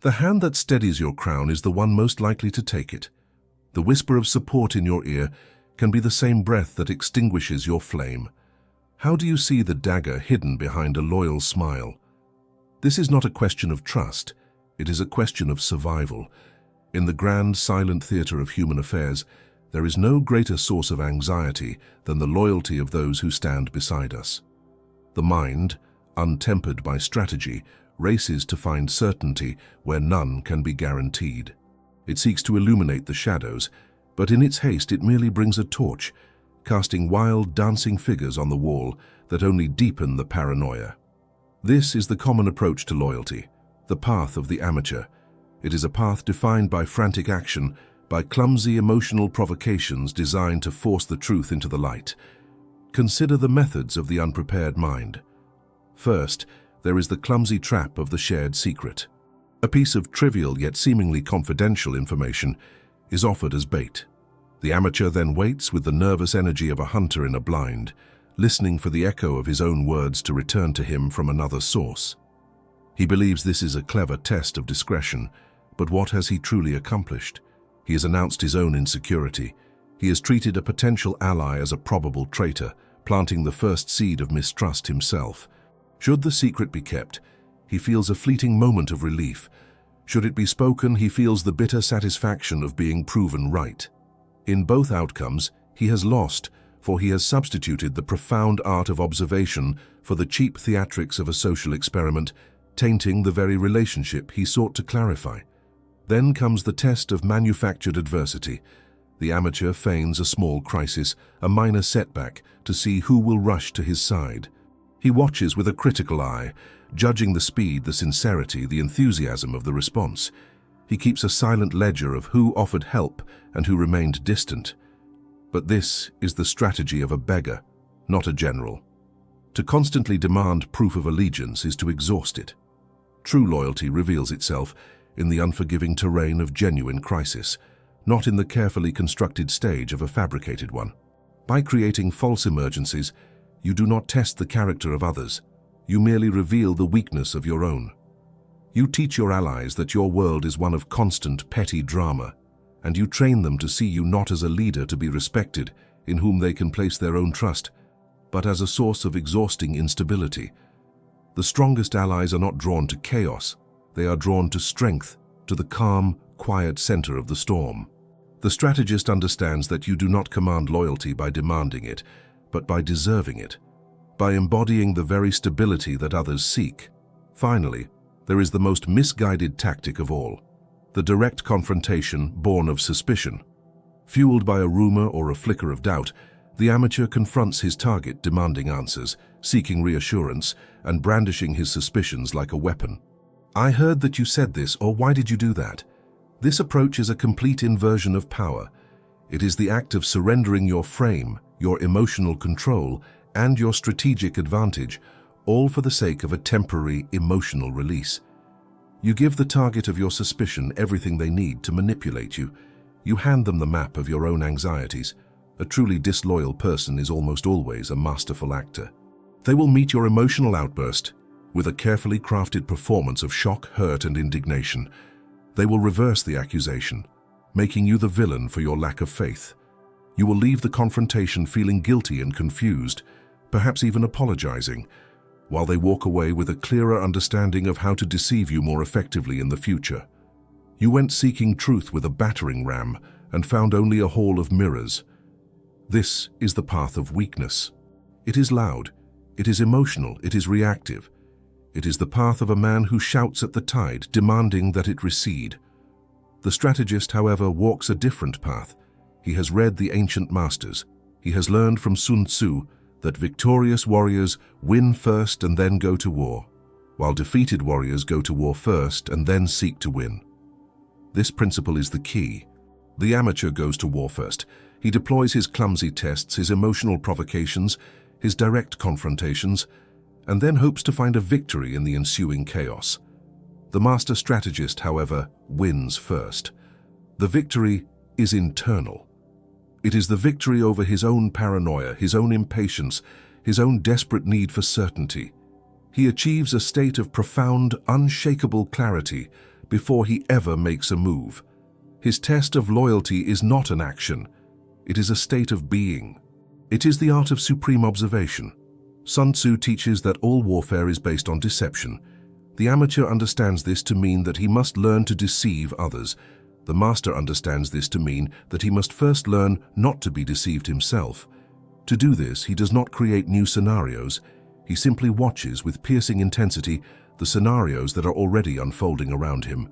The hand that steadies your crown is the one most likely to take it. The whisper of support in your ear can be the same breath that extinguishes your flame. How do you see the dagger hidden behind a loyal smile? This is not a question of trust, it is a question of survival. In the grand, silent theater of human affairs, there is no greater source of anxiety than the loyalty of those who stand beside us. The mind, untempered by strategy, races to find certainty where none can be guaranteed. It seeks to illuminate the shadows, but in its haste it merely brings a torch, casting wild, dancing figures on the wall that only deepen the paranoia. This is the common approach to loyalty, the path of the amateur. It is a path defined by frantic action, by clumsy emotional provocations designed to force the truth into the light. Consider the methods of the unprepared mind. First, there is the clumsy trap of the shared secret. A piece of trivial yet seemingly confidential information is offered as bait. The amateur then waits with the nervous energy of a hunter in a blind, listening for the echo of his own words to return to him from another source. He believes this is a clever test of discretion, but what has he truly accomplished? He has announced his own insecurity. He has treated a potential ally as a probable traitor, planting the first seed of mistrust himself. Should the secret be kept, he feels a fleeting moment of relief. Should it be spoken, he feels the bitter satisfaction of being proven right. In both outcomes, he has lost, for he has substituted the profound art of observation for the cheap theatrics of a social experiment, tainting the very relationship he sought to clarify. Then comes the test of manufactured adversity. The amateur feigns a small crisis, a minor setback, to see who will rush to his side. He watches with a critical eye, judging the speed, the sincerity, the enthusiasm of the response. He keeps a silent ledger of who offered help and who remained distant. But this is the strategy of a beggar, not a general. To constantly demand proof of allegiance is to exhaust it. True loyalty reveals itself in the unforgiving terrain of genuine crisis, not in the carefully constructed stage of a fabricated one. By creating false emergencies, you do not test the character of others. You merely reveal the weakness of your own. You teach your allies that your world is one of constant petty drama, and you train them to see you not as a leader to be respected, in whom they can place their own trust, but as a source of exhausting instability. The strongest allies are not drawn to chaos. They are drawn to strength, to the calm, quiet center of the storm. The strategist understands that you do not command loyalty by demanding it, but by deserving it, by embodying the very stability that others seek. Finally, there is the most misguided tactic of all, the direct confrontation born of suspicion. Fueled by a rumor or a flicker of doubt, the amateur confronts his target, demanding answers, seeking reassurance, and brandishing his suspicions like a weapon. "I heard that you said this," or "Why did you do that?" This approach is a complete inversion of power. It is the act of surrendering your frame, your emotional control, and your strategic advantage, all for the sake of a temporary emotional release. You give the target of your suspicion everything they need to manipulate you. You hand them the map of your own anxieties. A truly disloyal person is almost always a masterful actor. They will meet your emotional outburst with a carefully crafted performance of shock, hurt, and indignation. They will reverse the accusation, making you the villain for your lack of faith. You will leave the confrontation feeling guilty and confused, perhaps even apologizing, while they walk away with a clearer understanding of how to deceive you more effectively in the future. You went seeking truth with a battering ram and found only a hall of mirrors. This is the path of weakness. It is loud, it is emotional, it is reactive. It is the path of a man who shouts at the tide, demanding that it recede. The strategist, however, walks a different path. He has read the ancient masters. He has learned from Sun Tzu that victorious warriors win first and then go to war, while defeated warriors go to war first and then seek to win. This principle is the key. The amateur goes to war first. He deploys his clumsy tests, his emotional provocations, his direct confrontations, and then hopes to find a victory in the ensuing chaos. The master strategist, however, wins first. The victory is internal. It is the victory over his own paranoia, his own impatience, his own desperate need for certainty. He achieves a state of profound, unshakable clarity, before he ever makes a move. His test of loyalty is not an action. It is a state of being. It is the art of supreme observation. Sun Tzu teaches that all warfare is based on deception. The amateur understands this to mean that he must learn to deceive others. The master understands this to mean that he must first learn not to be deceived himself. To do this, he does not create new scenarios. He simply watches with piercing intensity the scenarios that are already unfolding around him.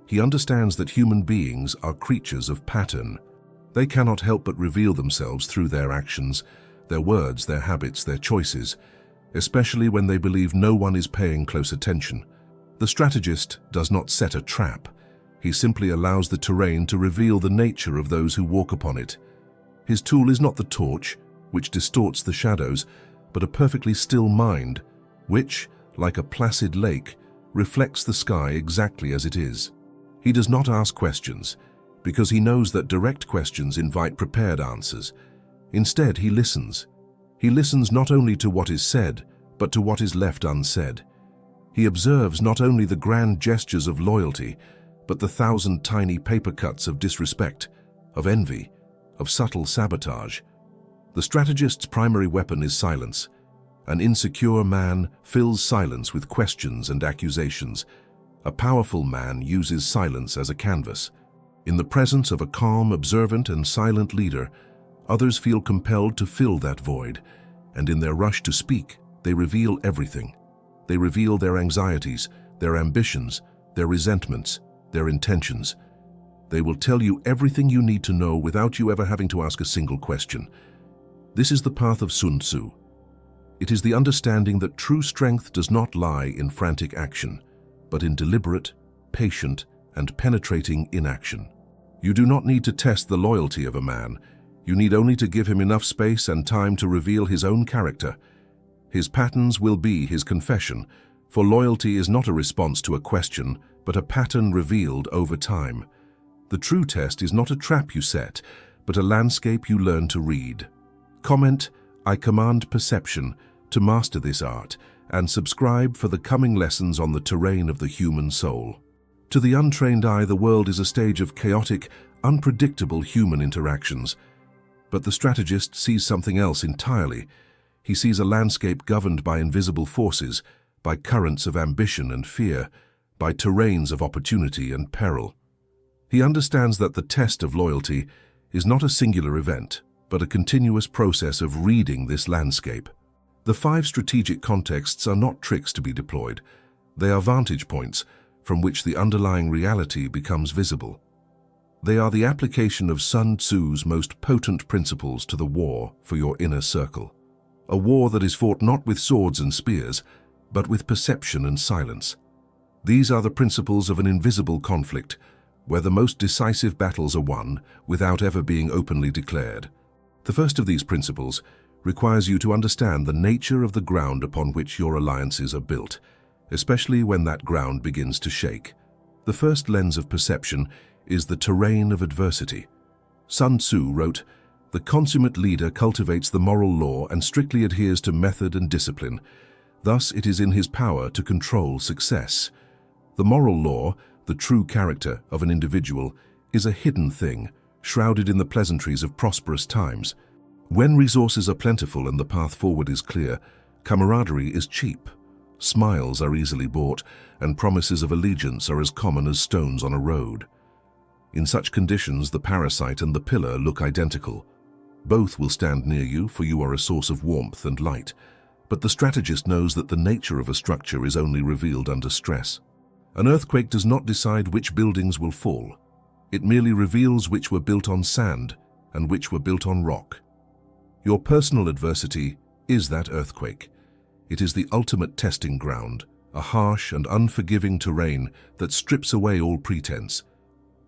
He understands that human beings are creatures of pattern. They cannot help but reveal themselves through their actions, their words, their habits, their choices, especially when they believe no one is paying close attention. The strategist does not set a trap. He simply allows the terrain to reveal the nature of those who walk upon it. His tool is not the torch, which distorts the shadows, but a perfectly still mind, which, like a placid lake, reflects the sky exactly as it is. He does not ask questions, because he knows that direct questions invite prepared answers. Instead, he listens. He listens not only to what is said, but to what is left unsaid. He observes not only the grand gestures of loyalty, but the 1,000 tiny paper cuts of disrespect, of envy, of subtle sabotage. The strategist's primary weapon is silence. An insecure man fills silence with questions and accusations. A powerful man uses silence as a canvas. In the presence of a calm, observant, and silent leader, others feel compelled to fill that void, and in their rush to speak, they reveal everything. They reveal their anxieties, their ambitions, their resentments, their intentions. They will tell you everything you need to know without you ever having to ask a single question. This is the path of Sun Tzu. It is the understanding that true strength does not lie in frantic action, but in deliberate, patient, and penetrating inaction. You do not need to test the loyalty of a man. You need only to give him enough space and time to reveal his own character. His patterns will be his confession, for loyalty is not a response to a question, but a pattern revealed over time. The true test is not a trap you set, but a landscape you learn to read. Comment, "I command perception," to master this art, and subscribe for the coming lessons on the terrain of the human soul. To the untrained eye, the world is a stage of chaotic, unpredictable human interactions. But the strategist sees something else entirely. He sees a landscape governed by invisible forces, by currents of ambition and fear, by terrains of opportunity and peril. He understands that the test of loyalty is not a singular event, but a continuous process of reading this landscape. The 5 strategic contexts are not tricks to be deployed. They are vantage points from which the underlying reality becomes visible. They are the application of Sun Tzu's most potent principles to the war for your inner circle. A war that is fought not with swords and spears, but with perception and silence. These are the principles of an invisible conflict, where the most decisive battles are won without ever being openly declared. The first of these principles requires you to understand the nature of the ground upon which your alliances are built, especially when that ground begins to shake. The first lens of perception is the terrain of adversity. Sun Tzu wrote, "The consummate leader cultivates the moral law and strictly adheres to method and discipline. Thus it is in his power to control success." The moral law, the true character of an individual, is a hidden thing, shrouded in the pleasantries of prosperous times. When resources are plentiful and the path forward is clear, camaraderie is cheap. Smiles are easily bought, and promises of allegiance are as common as stones on a road. In such conditions, the parasite and the pillar look identical. Both will stand near you, for you are a source of warmth and light. But the strategist knows that the nature of a structure is only revealed under stress. An earthquake does not decide which buildings will fall. It merely reveals which were built on sand and which were built on rock. Your personal adversity is that earthquake. It is the ultimate testing ground, a harsh and unforgiving terrain that strips away all pretense.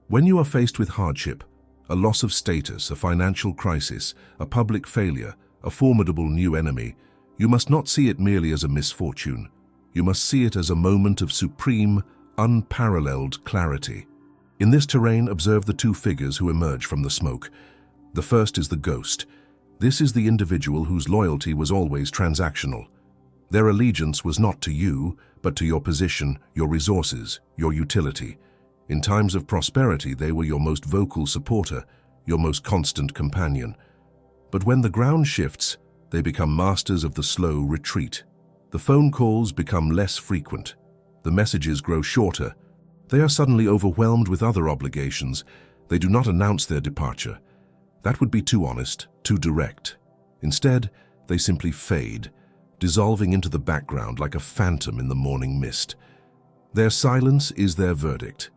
When you are faced with hardship, a loss of status, a financial crisis, a public failure, a formidable new enemy, you must not see it merely as a misfortune. You must see it as a moment of supreme, unparalleled clarity. In this terrain, observe the 2 figures who emerge from the smoke. The first is the ghost. This is the individual whose loyalty was always transactional. Their allegiance was not to you, but to your position, your resources, your utility. In times of prosperity, they were your most vocal supporter, your most constant companion. But when the ground shifts, they become masters of the slow retreat. The phone calls become less frequent. The messages grow shorter. They are suddenly overwhelmed with other obligations. They do not announce their departure. That would be too honest, too direct. Instead, they simply fade, dissolving into the background like a phantom in the morning mist. Their silence is their verdict.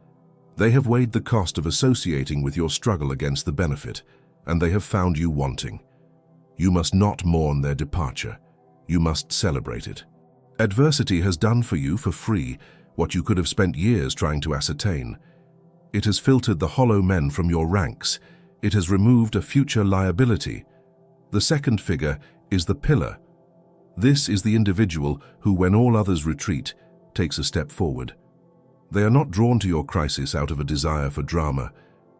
They have weighed the cost of associating with your struggle against the benefit, and they have found you wanting. You must not mourn their departure. You must celebrate it. Adversity has done for you for free what you could have spent years trying to ascertain. It has filtered the hollow men from your ranks. It has removed a future liability. The second figure is the pillar. This is the individual who, when all others retreat, takes a step forward. They are not drawn to your crisis out of a desire for drama,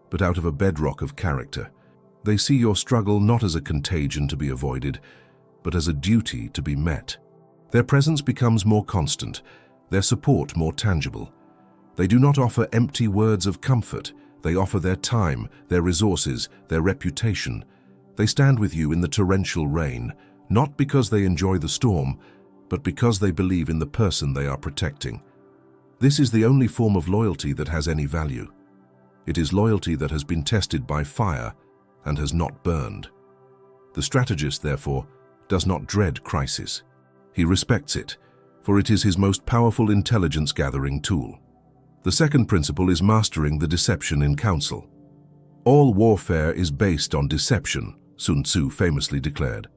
but out of a bedrock of character. They see your struggle not as a contagion to be avoided, but as a duty to be met. Their presence becomes more constant, their support more tangible. They do not offer empty words of comfort. They offer their time, their resources, their reputation. They stand with you in the torrential rain, not because they enjoy the storm, but because they believe in the person they are protecting. This is the only form of loyalty that has any value. It is loyalty that has been tested by fire and has not burned. The strategist, therefore, does not dread crisis. He respects it, for it is his most powerful intelligence-gathering tool. The second principle is mastering the deception in counsel. All warfare is based on deception, Sun Tzu famously declared.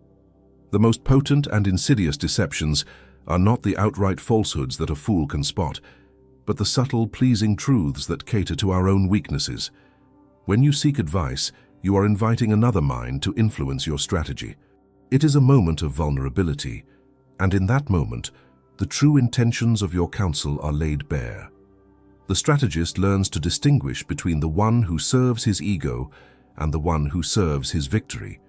The most potent and insidious deceptions are not the outright falsehoods that a fool can spot, but the subtle, pleasing truths that cater to our own weaknesses. When you seek advice, you are inviting another mind to influence your strategy. It is a moment of vulnerability, and in that moment, the true intentions of your counsel are laid bare. The strategist learns to distinguish between the one who serves his ego and the one who serves his victory.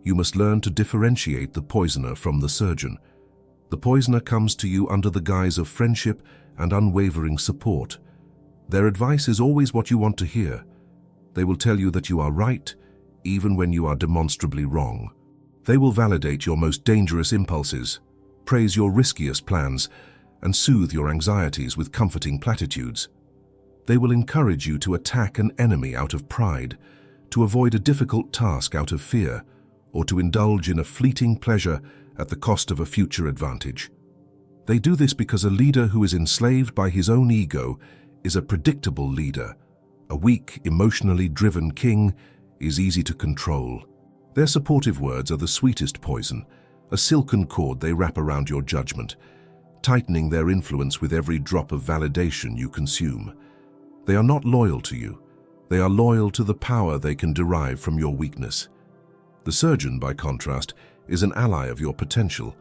You must learn to differentiate the poisoner from the surgeon. The poisoner comes to you under the guise of friendship and unwavering support. Their advice is always what you want to hear. They will tell you that you are right, even when you are demonstrably wrong. They will validate your most dangerous impulses, praise your riskiest plans, and soothe your anxieties with comforting platitudes. They will encourage you to attack an enemy out of pride, to avoid a difficult task out of fear, or to indulge in a fleeting pleasure at the cost of a future advantage. They do this because a leader who is enslaved by his own ego is a predictable leader. A weak, emotionally driven king is easy to control. Their supportive words are the sweetest poison, a silken cord they wrap around your judgment, tightening their influence with every drop of validation you consume. They are not loyal to you. They are loyal to the power they can derive from your weakness. The surgeon, by contrast, is an ally of your potential.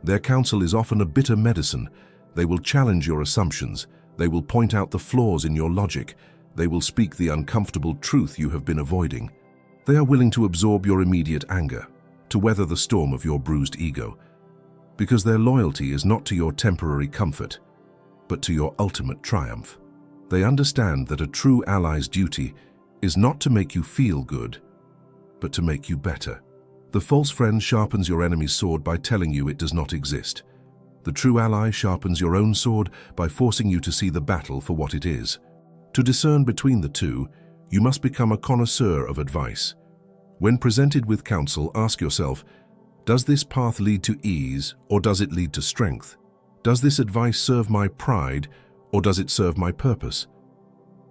Their counsel is often a bitter medicine. They will challenge your assumptions. They will point out the flaws in your logic. They will speak the uncomfortable truth you have been avoiding. They are willing to absorb your immediate anger, to weather the storm of your bruised ego, because their loyalty is not to your temporary comfort, but to your ultimate triumph. They understand that a true ally's duty is not to make you feel good, but to make you better. The false friend sharpens your enemy's sword by telling you it does not exist. The true ally sharpens your own sword by forcing you to see the battle for what it is. To discern between the two, you must become a connoisseur of advice. When presented with counsel, ask yourself, does this path lead to ease or does it lead to strength? Does this advice serve my pride or does it serve my purpose?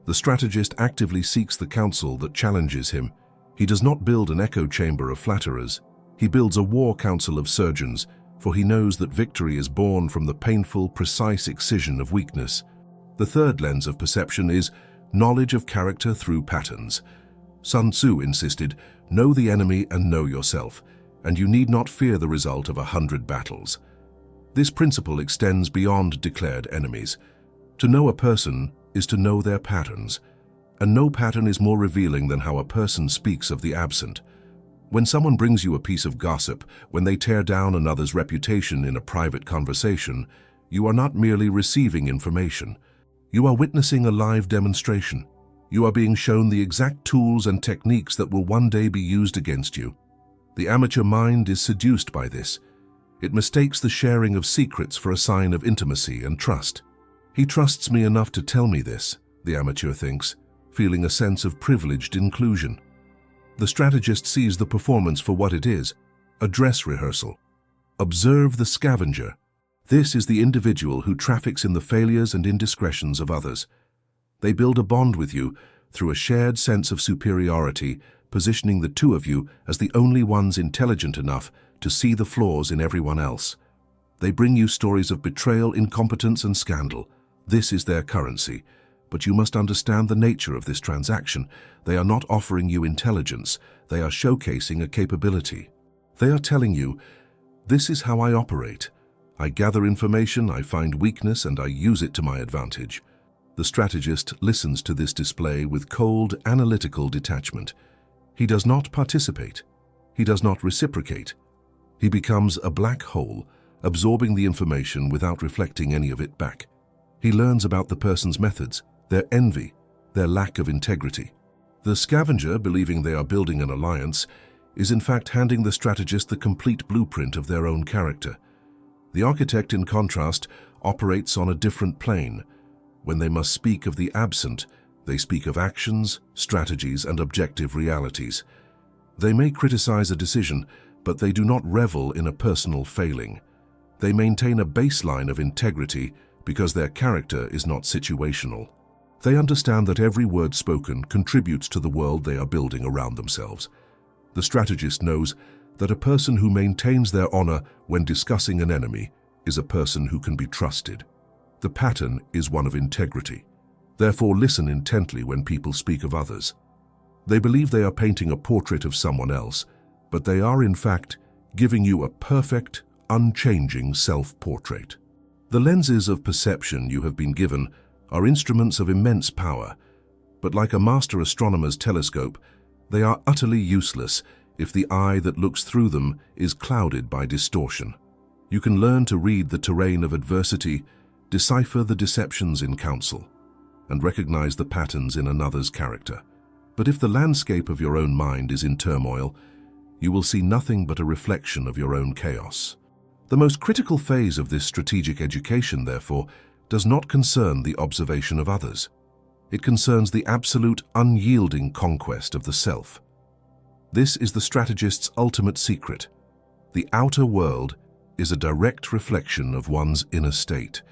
The strategist actively seeks the counsel that challenges him. He does not build an echo chamber of flatterers. He builds a war council of surgeons, for he knows that victory is born from the painful, precise excision of weakness. The third lens of perception is knowledge of character through patterns. Sun Tzu insisted, know the enemy and know yourself, and you need not fear the result of 100 battles. This principle extends beyond declared enemies. To know a person is to know their patterns, and no pattern is more revealing than how a person speaks of the absent. When someone brings you a piece of gossip, when they tear down another's reputation in a private conversation, you are not merely receiving information. You are witnessing a live demonstration. You are being shown the exact tools and techniques that will one day be used against you. The amateur mind is seduced by this. It mistakes the sharing of secrets for a sign of intimacy and trust. He trusts me enough to tell me this, the amateur thinks, feeling a sense of privileged inclusion. The strategist sees the performance for what it is, a dress rehearsal. Observe the scavenger. This is the individual who traffics in the failures and indiscretions of others. They build a bond with you through a shared sense of superiority, positioning the two of you as the only ones intelligent enough to see the flaws in everyone else. They bring you stories of betrayal, incompetence, and scandal. This is their currency. But you must understand the nature of this transaction. They are not offering you intelligence. They are showcasing a capability. They are telling you, this is how I operate. I gather information, I find weakness, and I use it to my advantage. The strategist listens to this display with cold, analytical detachment. He does not participate. He does not reciprocate. He becomes a black hole, absorbing the information without reflecting any of it back. He learns about the person's methods, their envy, their lack of integrity. The scavenger, believing they are building an alliance, is in fact handing the strategist the complete blueprint of their own character. The architect, in contrast, operates on a different plane. When they must speak of the absent, they speak of actions, strategies, and objective realities. They may criticize a decision, but they do not revel in a personal failing. They maintain a baseline of integrity because their character is not situational. They understand that every word spoken contributes to the world they are building around themselves. The strategist knows that a person who maintains their honor when discussing an enemy is a person who can be trusted. The pattern is one of integrity. Therefore, listen intently when people speak of others. They believe they are painting a portrait of someone else, but they are in fact giving you a perfect, unchanging self-portrait. The lenses of perception you have been given are instruments of immense power, but like a master astronomer's telescope, they are utterly useless if the eye that looks through them is clouded by distortion. You can learn to read the terrain of adversity, decipher the deceptions in counsel, and recognize the patterns in another's character. But if the landscape of your own mind is in turmoil, you will see nothing but a reflection of your own chaos. The most critical phase of this strategic education, therefore, does not concern the observation of others. It concerns the absolute, unyielding conquest of the self. This is the strategist's ultimate secret. The outer world is a direct reflection of one's inner state.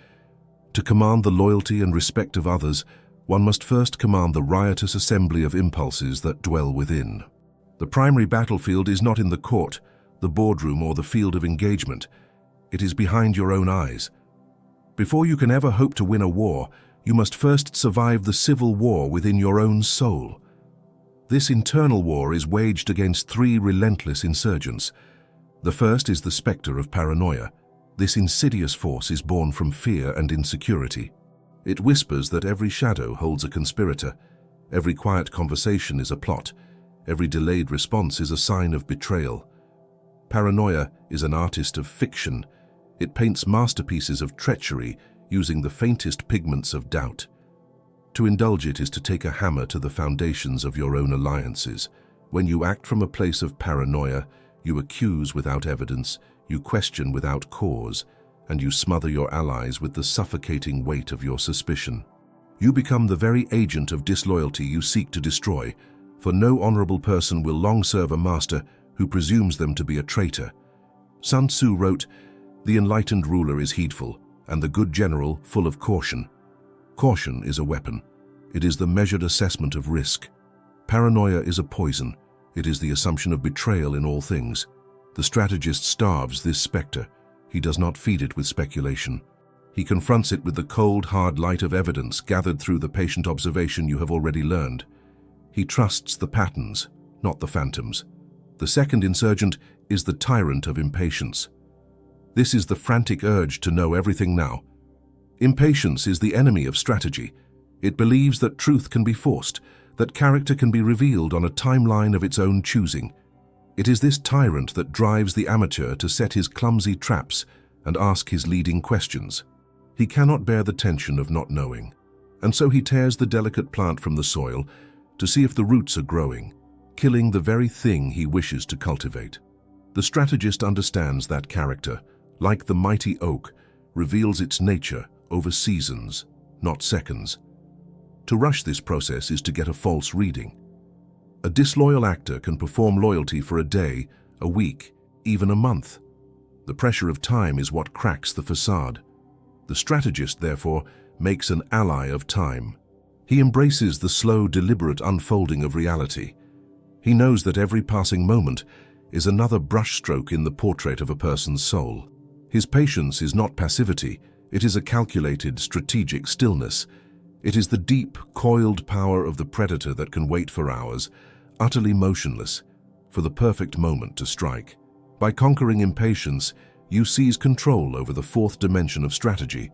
To command the loyalty and respect of others, one must first command the riotous assembly of impulses that dwell within. The primary battlefield is not in the court, the boardroom, or the field of engagement. It is behind your own eyes. Before you can ever hope to win a war, you must first survive the civil war within your own soul. This internal war is waged against three relentless insurgents. The first is the specter of paranoia. This insidious force is born from fear and insecurity. It whispers that every shadow holds a conspirator, every quiet conversation is a plot, every delayed response is a sign of betrayal. Paranoia is an artist of fiction. It paints masterpieces of treachery using the faintest pigments of doubt. To indulge it is to take a hammer to the foundations of your own alliances. When you act from a place of paranoia, you accuse without evidence, you question without cause, and you smother your allies with the suffocating weight of your suspicion. You become the very agent of disloyalty you seek to destroy, for no honorable person will long serve a master who presumes them to be a traitor. Sun Tzu wrote, "The enlightened ruler is heedful, and the good general full of caution." Caution is a weapon. It is the measured assessment of risk. Paranoia is a poison. It is the assumption of betrayal in all things. The strategist starves this specter. He does not feed it with speculation. He confronts it with the cold, hard light of evidence gathered through the patient observation you have already learned. He trusts the patterns, not the phantoms. The second insurgent is the tyrant of impatience. This is the frantic urge to know everything now. Impatience is the enemy of strategy. It believes that truth can be forced, that character can be revealed on a timeline of its own choosing. It is this tyrant that drives the amateur to set his clumsy traps and ask his leading questions. He cannot bear the tension of not knowing, and so he tears the delicate plant from the soil to see if the roots are growing, killing the very thing he wishes to cultivate. The strategist understands that character, like the mighty oak, reveals its nature over seasons, not seconds. To rush this process is to get a false reading. A disloyal actor can perform loyalty for a day, a week, even a month. The pressure of time is what cracks the facade. The strategist, therefore, makes an ally of time. He embraces the slow, deliberate unfolding of reality. He knows that every passing moment is another brushstroke in the portrait of a person's soul. His patience is not passivity, it is a calculated, strategic stillness. It is the deep, coiled power of the predator that can wait for hours, utterly motionless, for the perfect moment to strike. By conquering impatience, you seize control over the fourth dimension of strategy,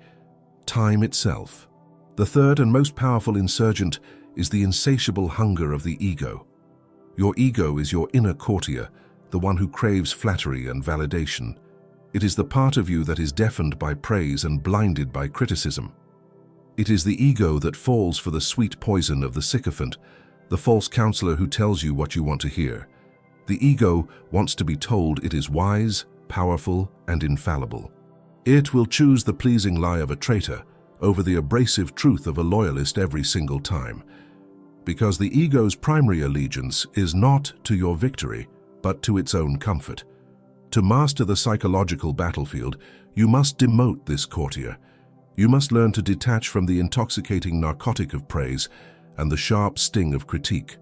time itself. The third and most powerful insurgent is the insatiable hunger of the ego. Your ego is your inner courtier, the one who craves flattery and validation. It is the part of you that is deafened by praise and blinded by criticism. It is the ego that falls for the sweet poison of the sycophant, the false counselor who tells you what you want to hear. The ego wants to be told it is wise, powerful, and infallible. It will choose the pleasing lie of a traitor over the abrasive truth of a loyalist every single time. Because the ego's primary allegiance is not to your victory, but to its own comfort. To master the psychological battlefield, you must demote this courtier. You must learn to detach from the intoxicating narcotic of praise and the sharp sting of critique.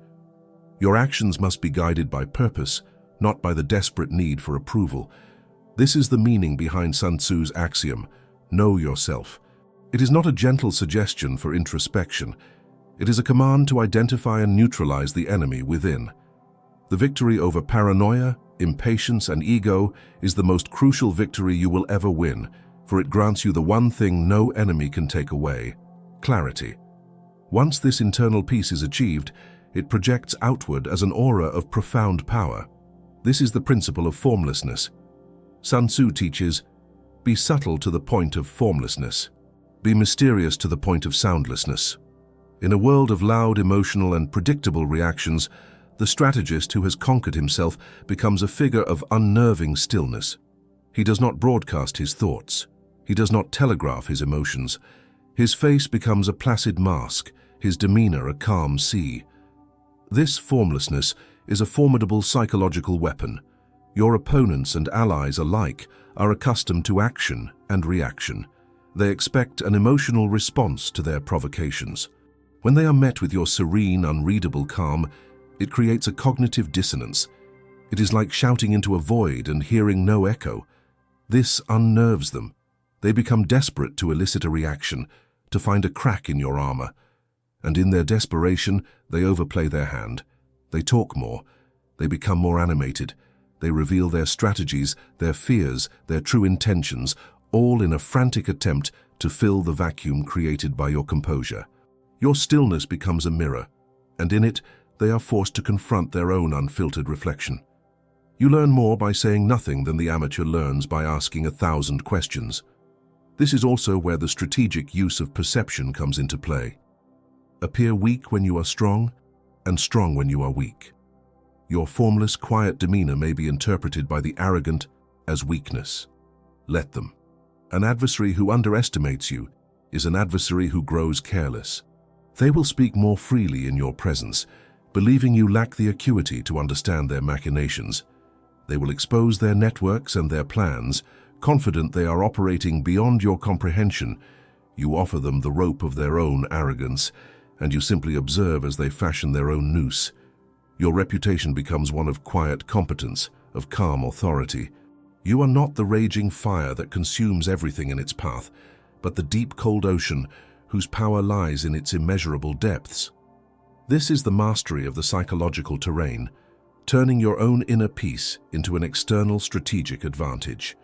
Your actions must be guided by purpose, not by the desperate need for approval. This is the meaning behind Sun Tzu's axiom, know yourself. It is not a gentle suggestion for introspection. It is a command to identify and neutralize the enemy within. The victory over paranoia, impatience, and ego is the most crucial victory you will ever win, for it grants you the one thing no enemy can take away: clarity. Once this internal peace is achieved, it projects outward as an aura of profound power. This is the principle of formlessness. Sun Tzu teaches, be subtle to the point of formlessness. Be mysterious to the point of soundlessness. In a world of loud, emotional, and predictable reactions, the strategist who has conquered himself becomes a figure of unnerving stillness. He does not broadcast his thoughts. He does not telegraph his emotions. His face becomes a placid mask, his demeanor a calm sea. This formlessness is a formidable psychological weapon. Your opponents and allies alike are accustomed to action and reaction. They expect an emotional response to their provocations. When they are met with your serene, unreadable calm, it creates a cognitive dissonance. It is like shouting into a void and hearing no echo. This unnerves them. They become desperate to elicit a reaction, to find a crack in your armor. And in their desperation, they overplay their hand. They talk more. They become more animated. They reveal their strategies, their fears, their true intentions, all in a frantic attempt to fill the vacuum created by your composure. Your stillness becomes a mirror, and in it, they are forced to confront their own unfiltered reflection. You learn more by saying nothing than the amateur learns by asking 1,000 questions. This is also where the strategic use of perception comes into play. Appear weak when you are strong, and strong when you are weak. Your formless, quiet demeanor may be interpreted by the arrogant as weakness. Let them. An adversary who underestimates you is an adversary who grows careless. They will speak more freely in your presence, believing you lack the acuity to understand their machinations. They will expose their networks and their plans, confident they are operating beyond your comprehension. You offer them the rope of their own arrogance, and you simply observe as they fashion their own noose. Your reputation becomes one of quiet competence, of calm authority. You are not the raging fire that consumes everything in its path, but the deep, cold ocean whose power lies in its immeasurable depths. This is the mastery of the psychological terrain, turning your own inner peace into an external strategic advantage.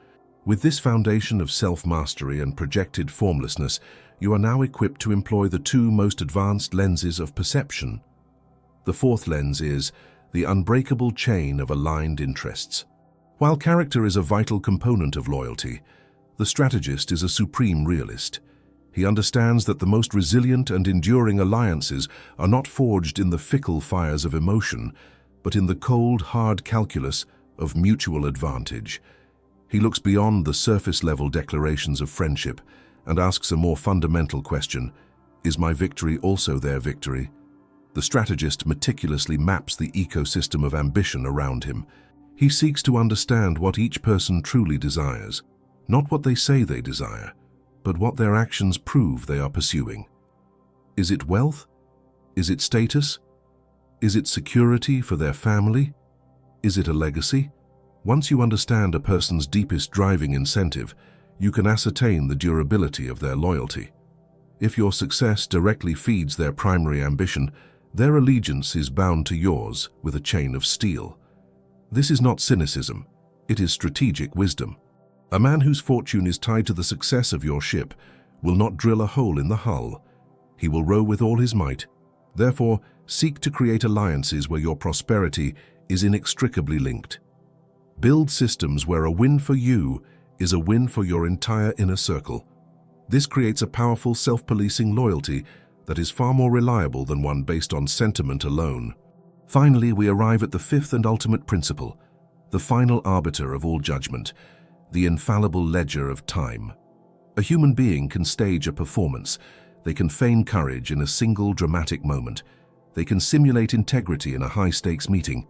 With this foundation of self-mastery and projected formlessness, you are now equipped to employ the two most advanced lenses of perception. The fourth lens is the unbreakable chain of aligned interests. While character is a vital component of loyalty, the strategist is a supreme realist. He understands that the most resilient and enduring alliances are not forged in the fickle fires of emotion, but in the cold, hard calculus of mutual advantage. He looks beyond the surface-level declarations of friendship and asks a more fundamental question: is my victory also their victory? The strategist meticulously maps the ecosystem of ambition around him. He seeks to understand what each person truly desires, not what they say they desire, but what their actions prove they are pursuing. Is it wealth? Is it status? Is it security for their family? Is it a legacy? Once you understand a person's deepest driving incentive, you can ascertain the durability of their loyalty. If your success directly feeds their primary ambition, their allegiance is bound to yours with a chain of steel. This is not cynicism, it is strategic wisdom. A man whose fortune is tied to the success of your ship will not drill a hole in the hull. He will row with all his might. Therefore, seek to create alliances where your prosperity is inextricably linked. Build systems where a win for you is a win for your entire inner circle. This creates a powerful self-policing loyalty that is far more reliable than one based on sentiment alone. Finally, we arrive at the fifth and ultimate principle, the final arbiter of all judgment, the infallible ledger of time. A human being can stage a performance. They can feign courage in a single dramatic moment. They can simulate integrity in a high-stakes meeting.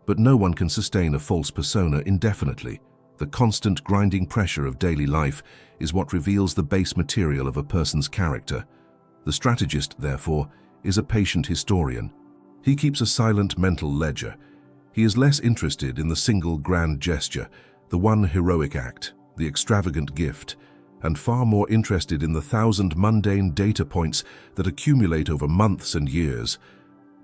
But no one can sustain a false persona indefinitely. The constant grinding pressure of daily life is what reveals the base material of a person's character. The strategist, therefore, is a patient historian. He keeps a silent mental ledger. He is less interested in the single grand gesture, the one heroic act, the extravagant gift, and far more interested in the 1,000 mundane data points that accumulate over months and years.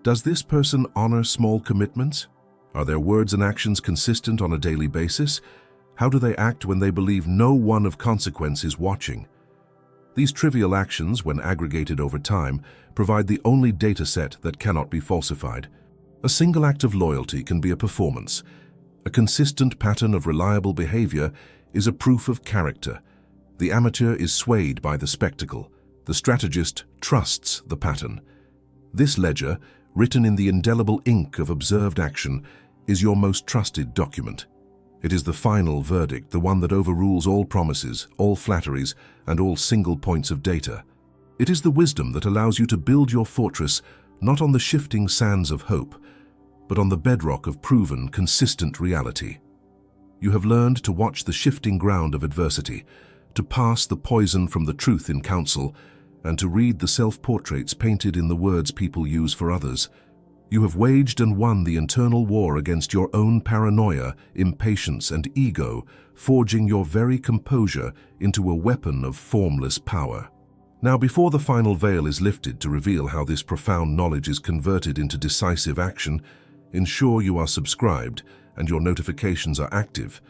Does this person honor small commitments? Are their words and actions consistent on a daily basis? How do they act when they believe no one of consequence is watching? These trivial actions, when aggregated over time, provide the only data set that cannot be falsified. A single act of loyalty can be a performance. A consistent pattern of reliable behavior is a proof of character. The amateur is swayed by the spectacle. The strategist trusts the pattern. This ledger, written in the indelible ink of observed action, is your most trusted document. It is the final verdict, the one that overrules all promises, all flatteries, and all single points of data. It is the wisdom that allows you to build your fortress not on the shifting sands of hope, but on the bedrock of proven, consistent reality. You have learned to watch the shifting ground of adversity, to pass the poison from the truth in counsel, and to read the self-portraits painted in the words people use for others. You have waged and won the internal war against your own paranoia, impatience, and ego, forging your very composure into a weapon of formless power. Now, before the final veil is lifted to reveal how this profound knowledge is converted into decisive action, ensure you are subscribed and your notifications are active.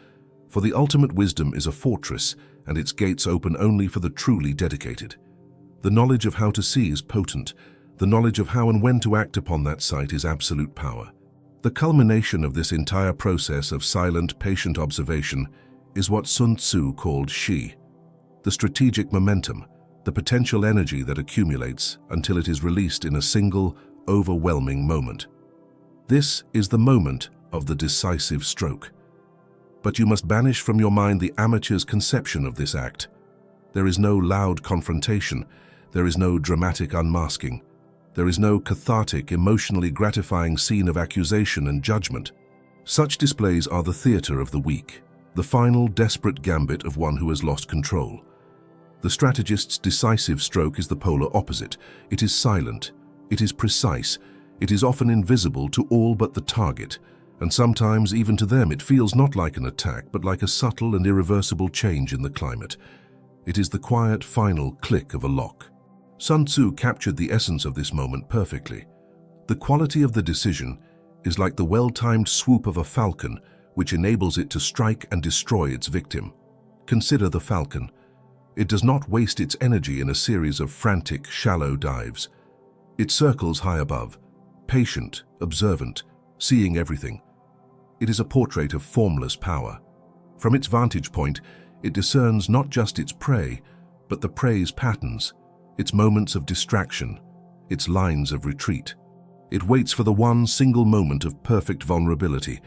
For the ultimate wisdom is a fortress, and its gates open only for the truly dedicated. The knowledge of how to see is potent. The knowledge of how and when to act upon that sight is absolute power. The culmination of this entire process of silent, patient observation is what Sun Tzu called Shi, the strategic momentum, the potential energy that accumulates until it is released in a single, overwhelming moment. This is the moment of the decisive stroke. But you must banish from your mind the amateur's conception of this act. There is no loud confrontation. There is no dramatic unmasking. There is no cathartic, emotionally gratifying scene of accusation and judgment. Such displays are the theater of the weak, the final desperate gambit of one who has lost control. The strategist's decisive stroke is the polar opposite. It is silent, it is precise, it is often invisible to all but the target, and sometimes even to them it feels not like an attack but like a subtle and irreversible change in the climate. It is the quiet final click of a lock. Sun Tzu captured the essence of this moment perfectly. The quality of the decision is like the well-timed swoop of a falcon, which enables it to strike and destroy its victim. Consider the falcon. It does not waste its energy in a series of frantic, shallow dives. It circles high above, patient, observant, seeing everything. It is a portrait of formless power. From its vantage point, it discerns not just its prey, but the prey's patterns, its moments of distraction, its lines of retreat. It waits for the one single moment of perfect vulnerability,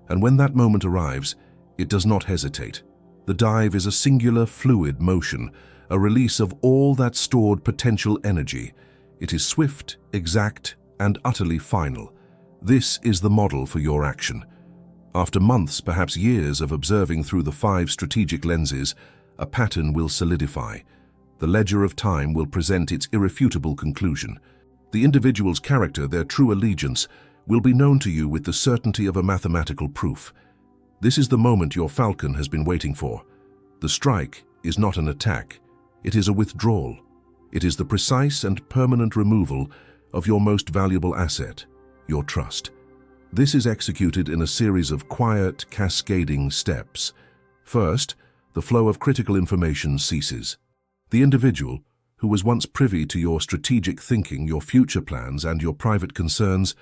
and when that moment arrives, it does not hesitate. The dive is a singular, fluid motion, a release of all that stored potential energy. It is swift, exact, and utterly final. This is the model for your action. After months, perhaps years of observing through the 5 strategic lenses, a pattern will solidify. The ledger of time will present its irrefutable conclusion. The individual's character, their true allegiance, will be known to you with the certainty of a mathematical proof. This is the moment your falcon has been waiting for. The strike is not an attack. It is a withdrawal. It is the precise and permanent removal of your most valuable asset, your trust. This is executed in a series of quiet, cascading steps. First, the flow of critical information ceases. The individual, who was once privy to your strategic thinking, your future plans, and your private concerns,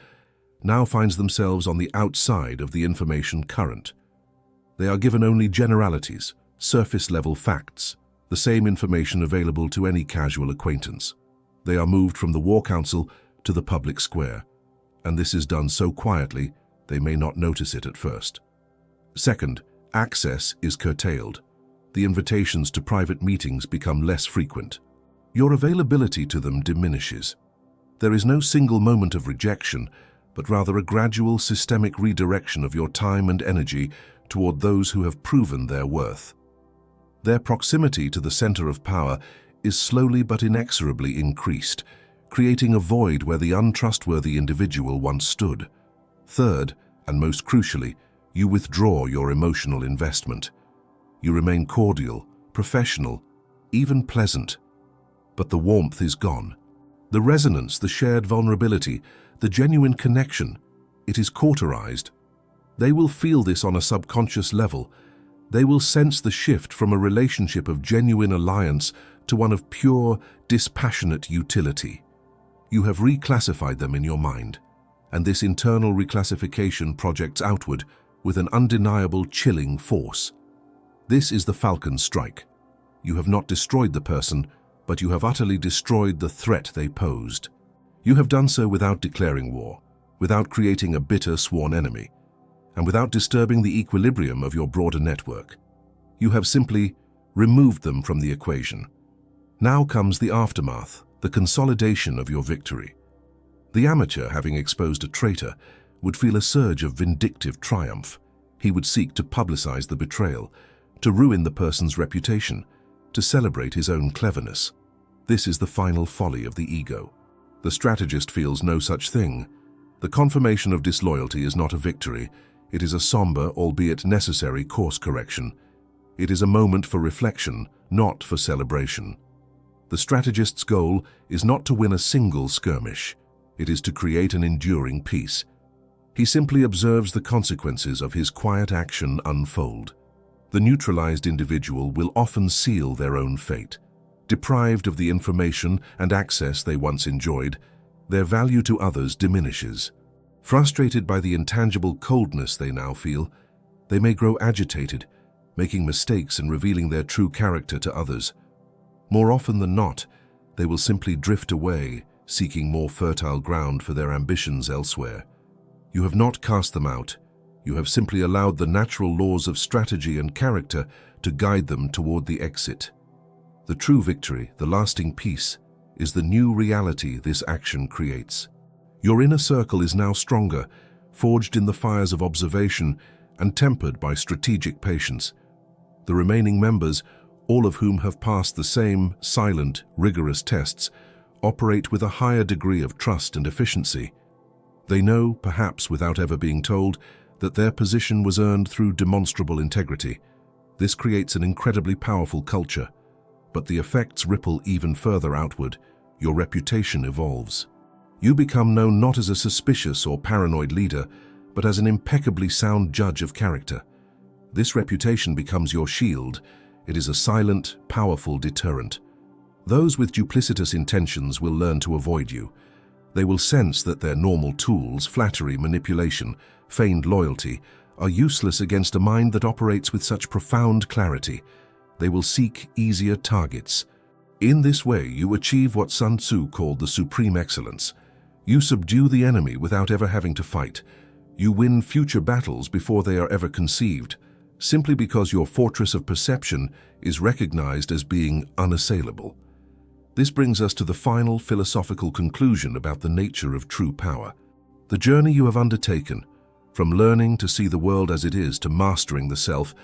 now finds themselves on the outside of the information current. They are given only generalities, surface-level facts, the same information available to any casual acquaintance. They are moved from the War Council to the public square, and this is done so quietly they may not notice it at first. Second, access is curtailed. The invitations to private meetings become less frequent. Your availability to them diminishes. There is no single moment of rejection, but rather a gradual systemic redirection of your time and energy toward those who have proven their worth. Their proximity to the center of power is slowly but inexorably increased, creating a void where the untrustworthy individual once stood. Third, and most crucially, you withdraw your emotional investment. You remain cordial, professional, even pleasant, but the warmth is gone. The resonance, the shared vulnerability, the genuine connection, it is cauterized. They will feel this on a subconscious level. They will sense the shift from a relationship of genuine alliance to one of pure, dispassionate utility. You have reclassified them in your mind, and this internal reclassification projects outward with an undeniable chilling force. This is the Falcon strike. You have not destroyed the person, but you have utterly destroyed the threat they posed. You have done so without declaring war, without creating a bitter sworn enemy, and without disturbing the equilibrium of your broader network. You have simply removed them from the equation. Now comes the aftermath, the consolidation of your victory. The amateur, having exposed a traitor, would feel a surge of vindictive triumph. He would seek to publicize the betrayal, to ruin the person's reputation, to celebrate his own cleverness. This is the final folly of the ego. The strategist feels no such thing. The confirmation of disloyalty is not a victory. It is a somber, albeit necessary, course correction. It is a moment for reflection, not for celebration. The strategist's goal is not to win a single skirmish. It is to create an enduring peace. He simply observes the consequences of his quiet action unfold. The neutralized individual will often seal their own fate. Deprived of the information and access they once enjoyed, their value to others diminishes. Frustrated by the intangible coldness they now feel, they may grow agitated, making mistakes and revealing their true character to others. More often than not, they will simply drift away, seeking more fertile ground for their ambitions elsewhere. You have not cast them out. You have simply allowed the natural laws of strategy and character to guide them toward the exit. The true victory, the lasting peace, is the new reality this action creates. Your inner circle is now stronger, forged in the fires of observation and tempered by strategic patience. The remaining members, all of whom have passed the same silent, rigorous tests, operate with a higher degree of trust and efficiency. They know, perhaps without ever being told, that their position was earned through demonstrable integrity. This creates an incredibly powerful culture, but the effects ripple even further outward. Your reputation evolves. You become known not as a suspicious or paranoid leader, but as an impeccably sound judge of character. This reputation becomes your shield. It is a silent, powerful deterrent. Those with duplicitous intentions will learn to avoid you. They will sense that their normal tools, flattery, manipulation, feigned loyalty, are useless against a mind that operates with such profound clarity. They will seek easier targets. In this way, you achieve what Sun Tzu called the supreme excellence. You subdue the enemy without ever having to fight. You win future battles before they are ever conceived, simply because your fortress of perception is recognized as being unassailable. This brings us to the final philosophical conclusion about the nature of true power. The journey you have undertaken, from learning to see the world as it is to mastering the self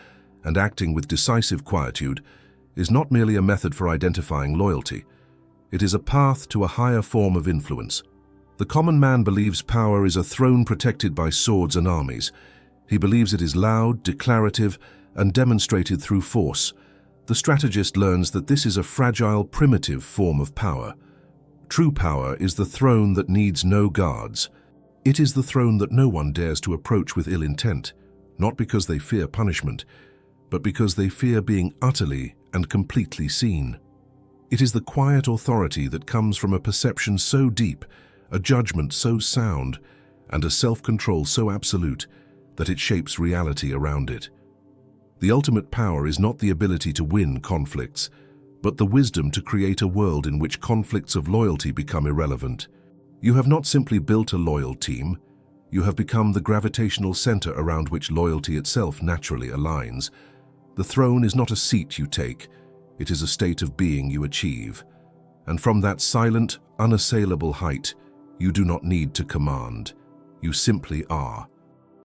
and acting with decisive quietude, is not merely a method for identifying loyalty. It is a path to a higher form of influence. The common man believes power is a throne protected by swords and armies. He believes it is loud, declarative, and demonstrated through force. The strategist learns that this is a fragile, primitive form of power. True power is the throne that needs no guards. It is the throne that no one dares to approach with ill intent, not because they fear punishment, but because they fear being utterly and completely seen. It is the quiet authority that comes from a perception so deep, a judgment so sound, and a self-control so absolute that it shapes reality around it. The ultimate power is not the ability to win conflicts, but the wisdom to create a world in which conflicts of loyalty become irrelevant. You have not simply built a loyal team, you have become the gravitational center around which loyalty itself naturally aligns. The throne is not a seat you take, it is a state of being you achieve. And from that silent, unassailable height, you do not need to command. You simply are.